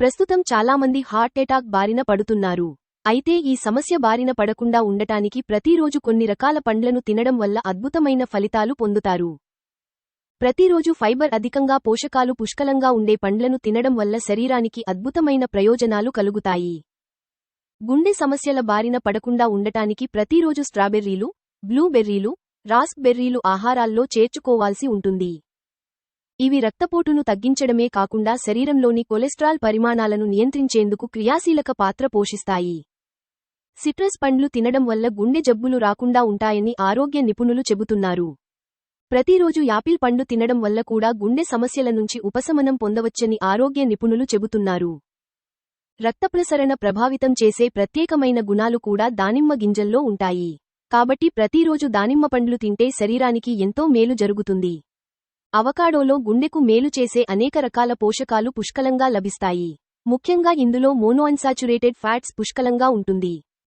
ప్రస్తుతం చాలామంది heart attack బారిన పడుతున్నారు. అయితే ఈ సమస్య బారిన పడకుండా ఉండటానికి ప్రతిరోజు కొన్ని రకాల పండ్లను తినడం వల్ల అద్భుతమైన ఫలితాలు పొందుతారు. ప్రతిరోజు ఫైబర్ అధికంగా పోషకాలు పుష్కలంగా ఉండే పండ్లను తినడం వల్ల శరీరానికి అద్భుతమైన ప్రయోజనాలు కలుగుతాయి. గుండె సమస్యల బారిన పడకుండా ఉండటానికి ప్రతిరోజు స్ట్రాబెర్రీలు, బ్లూబెర్రీలు, రాస్ప్బెర్రీలు ఆహారాల్లో చేర్చుకోవాల్సి ఉంటుంది. ఇవి రక్తపోటును తగ్గించడమే కాకుండా శరీరంలోని కొలెస్ట్రాల్ పరిమాణాలను నియంత్రించేందుకు క్రియాశీలక పాత్ర పోషిస్తాయి. సిట్రస్ పండ్లు తినడం వల్ల గుండె జబ్బులు రాకుండా ఉంటాయని ఆరోగ్య నిపుణులు చెబుతున్నారు. ప్రతిరోజు యాపిల్ పండు తినడం వల్ల కూడా గుండె సమస్యల నుంచి ఉపశమనం పొందవచ్చని ఆరోగ్య నిపుణులు చెబుతున్నారు. రక్తప్రసరణ ప్రభావితం చేసే ప్రత్యేకమైన గుణాలు కూడా దానిమ్మ గింజల్లో ఉంటాయి. కాబట్టి ప్రతిరోజు దానిమ్మ పండ్లు తింటే శరీరానికి ఎంతో మేలు జరుగుతుంది. అవకాడోలో గుండెకు మేలు చేసే అనేక రకాల పోషకాలు పుష్కలంగా లభిస్తాయి. ముఖ్యంగా ఇందులో మోనోఅన్సాచురేటెడ్ ఫ్యాట్స్ పుష్కలంగా ఉంటుంది.